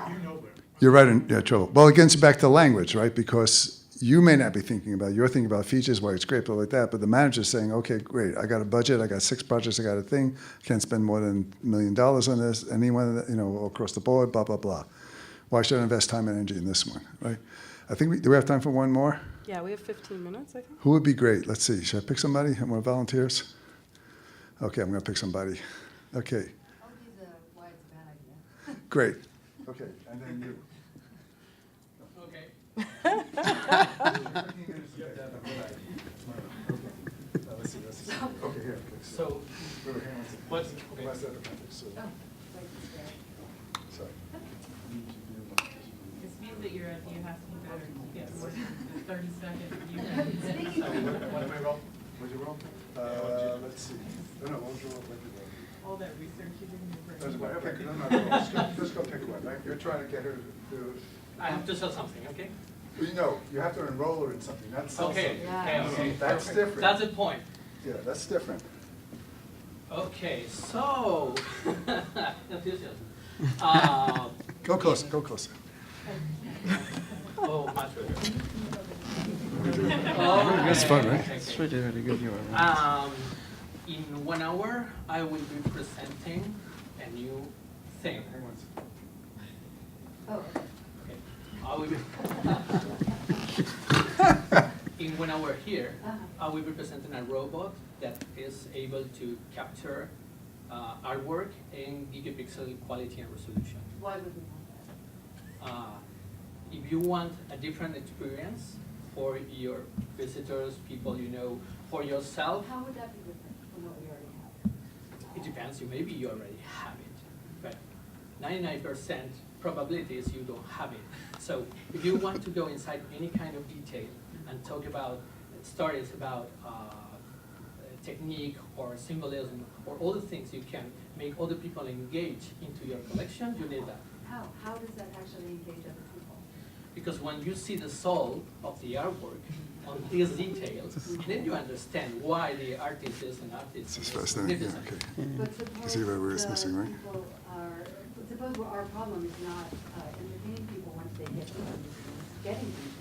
you're nowhere. You're right in trouble. Well, it gets back to language, right? Because you may not be thinking about it. You're thinking about features, why it's great, but like that. But the manager's saying, okay, great. I got a budget. I got 6 projects. I got a thing. Can't spend more than $1 million on this. Anyone, across the board, blah, blah, blah. Why should I invest time and energy in this one, right? I think do we have time for one more? Yeah, we have 15 minutes, I think. Who would be great? Let's see. Should I pick somebody? More volunteers? Okay, I'm going to pick somebody. Okay. I'll be the why it's a bad Great. Okay, and then you. Okay. Okay, here. So, what's, okay. Sorry. This means that you have to be better to get more than 30 seconds. What am I wrong? What'd you roll? Let's see. No, what would you roll? All that research you did in your brain. Doesn't matter. Pick, no, just go pick one, right? You're trying to get her to, I have to sell something, okay? you know, you have to enroll her in something, not sell Okay, something. okay. That's perfect. different. That's the point. Yeah, that's different. Okay, so, enthusiasm. Go closer, go closer. Oh, much better. That's fun, right? Okay. It's really, really good. You are. In 1 hour, I will be presenting a new thing. Oh, Okay. I will be in 1 hour here, I will be presenting a robot that is able to capture artwork in gigapixel quality and resolution. why would we want that? If you want a different experience for your visitors, people you know, for yourself, How would that be different from what we already have? it depends. Maybe you already have it, but 99% probability is you don't have it. So if you want to go inside any kind of detail and talk about stories about technique or symbolism or all the things you can make other people engage into your collection, you need that. How? How does that actually engage other people? Because when you see the soul of the artwork on these details, then you understand why the artist is an artist. This is and is fascinating, yeah, magnificent. okay. But suppose See where it's the missing, right? people are, suppose our problem is not entertaining people once they get to them, it's getting them.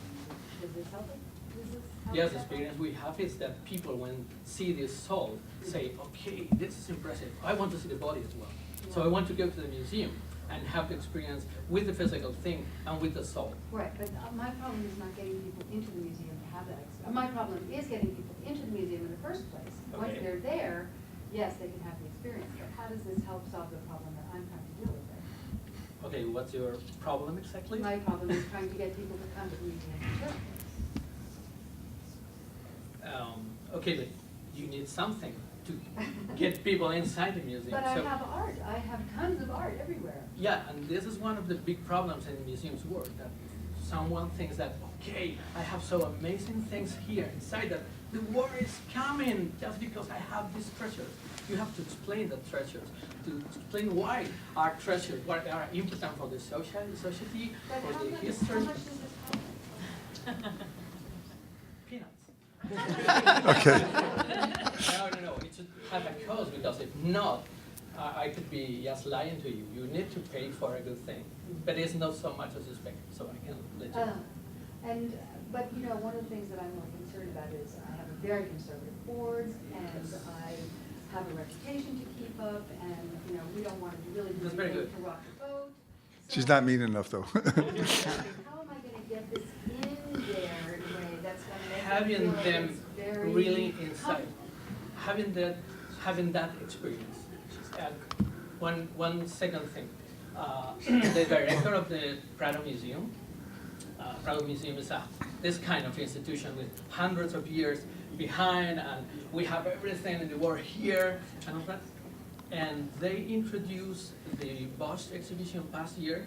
Does this help it? Does this help Yes, the that? experience we have is that people, when see this soul, say, okay, this is impressive. I want to see the body as well. So I want to go to the museum and have the experience with the physical thing and with the soul. Right, but my problem is not getting people into the museum to have that experience. My problem is getting people into the museum in the first place. Once Okay. they're there, yes, they can have the experience, but how does this help solve the problem that I'm trying to deal with right now? Okay, what's your problem exactly? My problem is trying to get people to come to the museum in the first place. Okay, but you need something to get people inside the museum. But I So- have art, I have tons of art everywhere. Yeah, and this is one of the big problems in museums work, that someone thinks that, okay, I have so amazing things here inside that the war is coming just because I have these treasures. You have to explain the treasures, to explain why are treasures, why they are important for the society, But for how the much history. does this help? Peanuts. Okay. No, it should have a cost, because if not, I could be just lying to you. You need to pay for a good thing, but it's not so much as you expect, so I can let you know. But you know, one of the things that I'm more concerned about is I have a very conservative board, and I have a reputation to keep up, and, you know, we don't want to really do That's very anything good. to rock the boat. She's So not mean enough, though. how am I gonna get this in there in a way that's gonna make Having them feel like them it's very really inside, comfortable? having that experience. And one second thing, the director of the Prado Museum, Prado Museum is this kind of institution with hundreds of years behind, and we have everything in the world here and all that. And they introduced the Bosch exhibition past year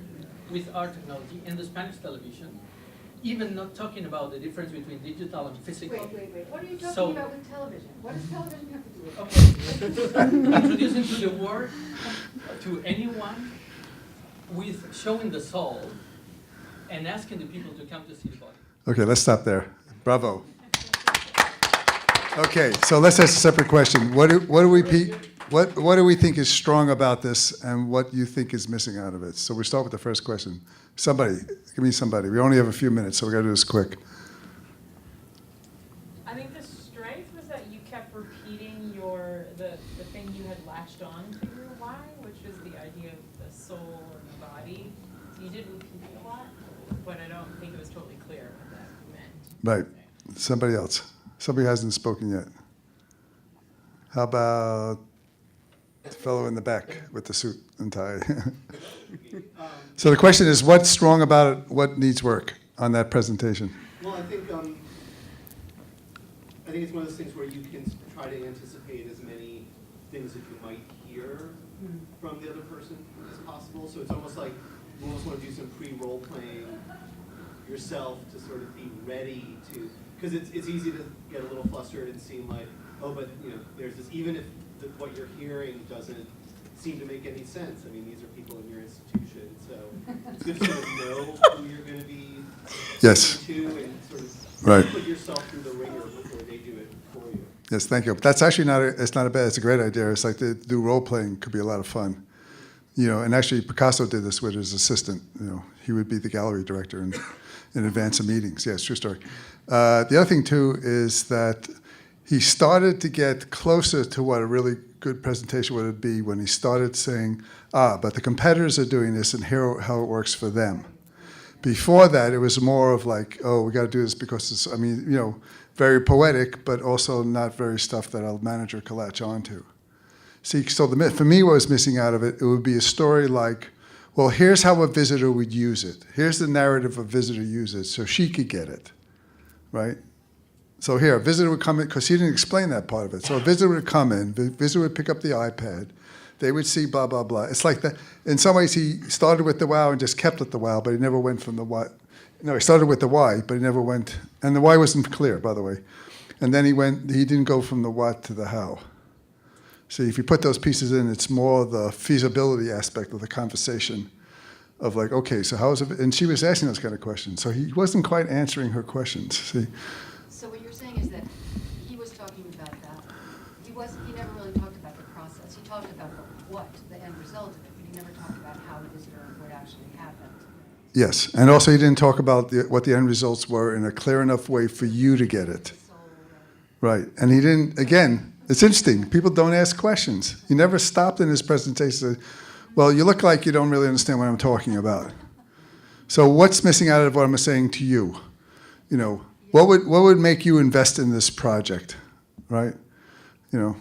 with art technology in the Spanish television, even not talking about the difference between digital and physical. Wait, what are you talking So- about with television? What does television have to do with it? Okay, introducing to the world, to anyone, with showing the soul and asking the people to come to see the body. Okay, let's stop there. Bravo. Okay, so let's ask a separate question. What do we think is strong about this, and what you think is missing out of it? So we start with the first question. Somebody, give me somebody. We only have a few minutes, so we got to do this quick. I think the strength was that you kept repeating the thing you had latched on to your why, which was the idea of the soul and the body. So you did repeat it a lot, but I don't think it was totally clear what that meant. Right. Somebody else. Somebody hasn't spoken yet. How about The fellow in the back with the suit and tie. So the question is, what's strong about it? What needs work on that presentation? Well, I think it's one of those things where you can try to anticipate as many things that you might hear from the other person as possible. So it's almost like you almost want to do some pre-role playing yourself to sort of be ready to, because it's easy to get a little flustered and seem like, oh, but there's this, even if what you're hearing doesn't seem to make any sense. I mean, these are people in your institution, so it's good to sort of know who you're going to be Yes. to and sort of Right. put yourself through the ringer before they do it for you. Yes, thank you. That's actually it's not a bad, it's a great idea. It's like to do role playing could be a lot of fun. And actually Picasso did this with his assistant. He would be the gallery director in advance of meetings. Yeah, it's a true story. The other thing too is that he started to get closer to what a really good presentation would be when he started saying, but the competitors are doing this and here how it works for them. Before that, it was more of like, oh, we got to do this because it's, very poetic, but also not very stuff that a manager can latch onto. See, so for me, what was missing out of it, it would be a story like, well, here's how a visitor would use it. Here's the narrative a visitor uses so she could get it, right? So here, a visitor would come in, because he didn't explain that part of it. So a visitor would come in, the visitor would pick up the iPad, they would see blah, blah, blah. It's like that. In some ways, he started with the wow and just kept at the wow, but he never went from the what. No, he started with the why, but he never went, and the why wasn't clear, by the way. And then he didn't go from the what to the how. See, if you put those pieces in, it's more the feasibility aspect of the conversation of like, okay, so how is it? And she was asking those kind of questions. So he wasn't quite answering her questions, see. So what you're saying is that he was talking about that. He never really talked about the process. He talked about the end result of it, but he never talked about how the visitor would actually happen. Yes, and also he didn't talk about what the end results were in a clear enough way for you to get it. Right, and he didn't, again, it's interesting, people don't ask questions. He never stopped in his presentation and said, well, you look like you don't really understand what I'm talking about. So what's missing out of what I'm saying to you? What would make you invest in this project, right? I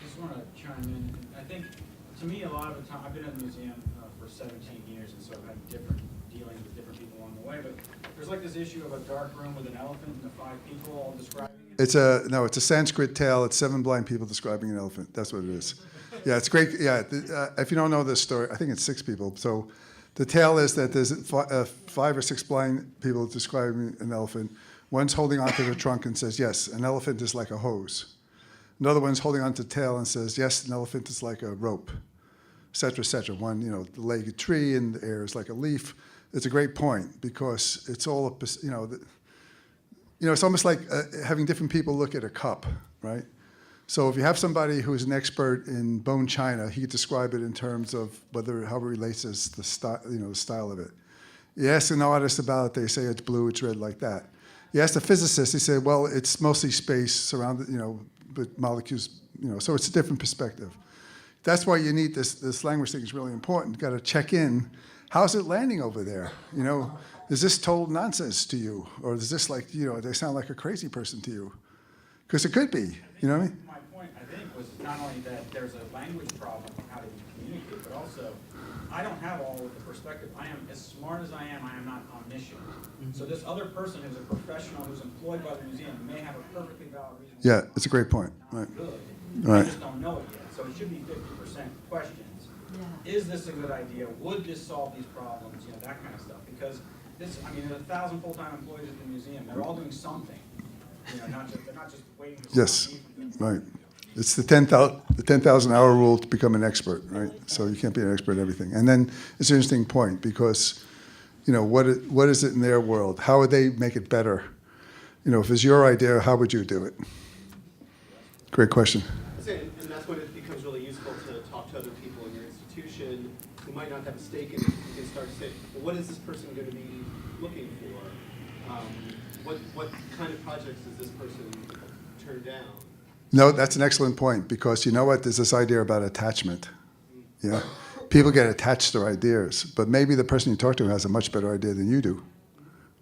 just want to chime in. I think, to me, a lot of the time, I've been in the museum for 17 years, and so I've had different dealings with different people along the way, but there's like this issue of a dark room with an elephant and the 5 people all describing it. It's a Sanskrit tale. It's 7 blind people describing an elephant. That's what it is. Yeah, it's great. Yeah, if you don't know this story, I think it's 6 people. So the tale is that there's 5 or 6 blind people describing an elephant. One's holding onto the trunk and says, yes, an elephant is like a hose. Another one's holding onto the tail and says, yes, an elephant is like a rope, et cetera, et cetera. One, the leg of a tree and the air is like a leaf. It's a great point because it's all, it's almost like having different people look at a cup, right? So if you have somebody who is an expert in bone china, he could describe it in terms of how it relates to the style of it. You ask an artist about it, they say it's blue, it's red, like that. You ask a physicist, he said, well, it's mostly space surrounded, with molecules, so it's a different perspective. That's why you need this language thing is really important. You've got to check in. How's it landing over there? Is this total nonsense to you? Or is this like, they sound like a crazy person to you? Because it could be, you know what I mean? My point, I think, was not only that there's a language problem of how to communicate, but also I don't have all of the perspective. I am, as smart as I am not omniscient. So this other person who's a professional who's employed by the museum may have a perfectly valid reason. Yeah, it's a great point. Right. Good. Right. I just don't know it yet. So it should be 50% questions. Yeah. Is this a good idea? Would this solve these problems? That kind of stuff. Because there's 1,000 full-time employees at the museum. They're all doing something. They're not just waiting for Yes, right. It's the 10,000 hour rule to become an expert, right? So you can't be an expert at everything. And then it's an interesting point because, what is it in their world? How would they make it better? If it's your idea, how would you do it? Great question. And that's when it becomes really useful to talk to other people in your institution who might not have a stake in it. You can start to say, well, what is this person going to be looking for? What kind of projects does this person turn down? No, that's an excellent point because you know what? There's this idea about attachment. Yeah, people get attached to their ideas, but maybe the person you talk to has a much better idea than you do.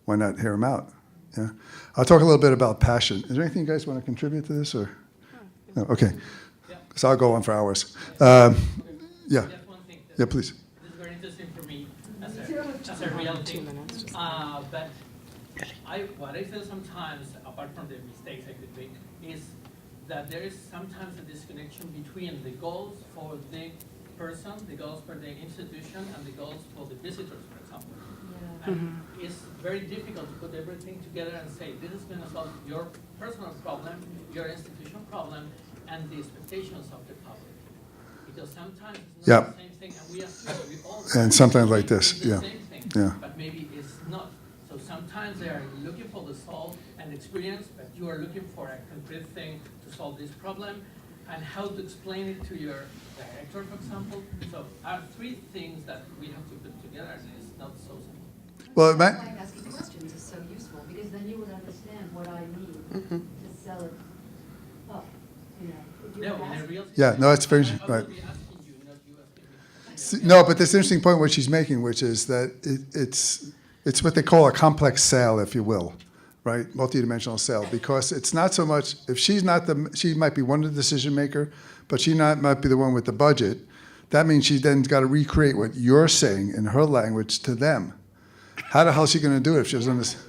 Why not hear them out? Yeah, I'll talk a little bit about passion. Is there anything you guys want to contribute to this, or no? Okay. So I'll go on for hours. Yeah. Just one thing. Yeah, please. This is very interesting for me as a real thing. But what I feel sometimes, apart from the mistakes I could make, is that there is sometimes a disconnection between the goals for the person, the goals for the institution, and the goals for the visitors, for example. And it's very difficult to put everything together and say, this is going to solve your personal problem, your institutional problem, and the expectations of the public. Because sometimes it's not the same thing, and we assume we all And sometimes like this, the yeah. same thing, Yeah. but maybe it's not. So sometimes they are looking for the solve and experience, but you are looking for a concrete thing to solve this problem, and how to explain it to your director, for example. So are three things that we have to put together, and it's not so simple. Well, That's why asking questions is so useful, because then you would understand what I need to sell it up, you know. If you No, ask- in a real Yeah, no, that's very- I right. will be asking you, not you asking me. No, but this interesting point what she's making, which is that it's what they call a complex sale, if you will, right? Multidimensional sale, because it's not so much if she's not she might be one of the decision maker, but she might be the one with the budget. That means she then got to recreate what you're saying in her language to them. How the hell is she going to do it if she doesn't understand?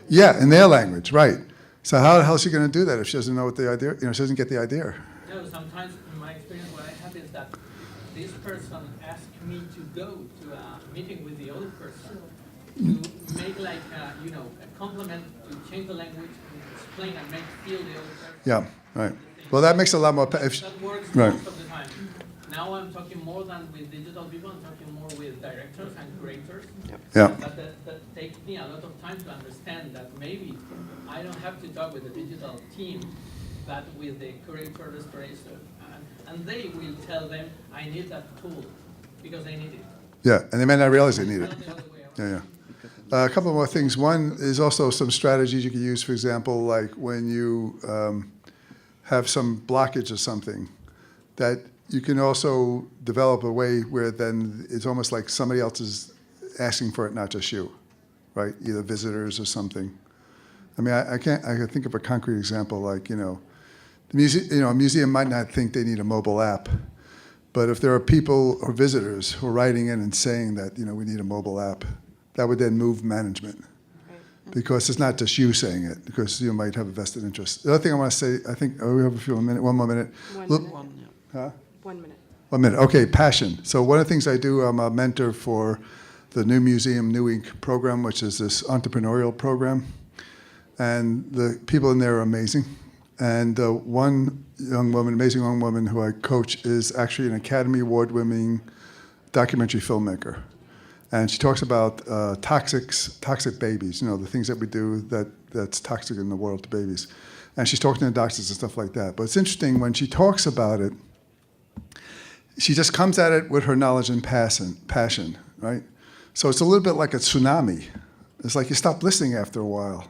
Yeah, in their language, right? So how the hell is she going to do that if she doesn't know what the idea? You know, she doesn't get the idea. No, sometimes in my experience, what I have is that this person asked me to go to a meeting with the other person to make like a compliment, to change the language, and explain and make feel the other person. Yeah, right. Well, that makes a lot more. That works Right. most of the time. Now I'm talking more than with digital people. I'm talking more with directors and curators. Yeah. But that takes me a lot of time to understand that maybe I don't have to talk with the digital team, but with the curator, restoration, and they will tell them, I need that tool because I need it. Yeah, and they may not realize they need it. Not the other way around. Yeah. A couple more things. One is also some strategies you can use, for example, like when you have some blockage or something, that you can also develop a way where then it's almost like somebody else is asking for it, not just you, right? Either visitors or something. I mean, I can think of a concrete example, like, the a museum might not think they need a mobile app, but if there are people or visitors who are writing in and saying that, we need a mobile app, that would then move management. Because it's not just you saying it, because you might have a vested interest. The other thing I want to say, I think, we have one more minute. Huh? 1 minute. 1 minute. Okay, passion. So one of the things I do, I'm a mentor for the New Museum, New Ink program, which is this entrepreneurial program. And the people in there are amazing. And one young woman, amazing young woman who I coach is actually an Academy Award-winning documentary filmmaker. And she talks about toxic babies, the things that we do that's toxic in the world to babies. And she's talking to the doctors and stuff like that. But it's interesting, when she talks about it, she just comes at it with her knowledge and passion, right? So it's a little bit like a tsunami. It's like you stop listening after a while,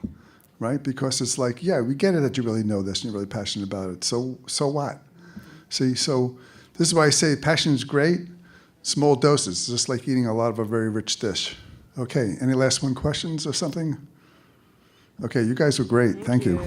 right? Because it's like, yeah, we get it that you really know this and you're really passionate about it. So what? See, so this is why I say passion is great. Small doses, just like eating a lot of a very rich dish. Okay, any last questions or something? Okay, you guys were great. Thank you.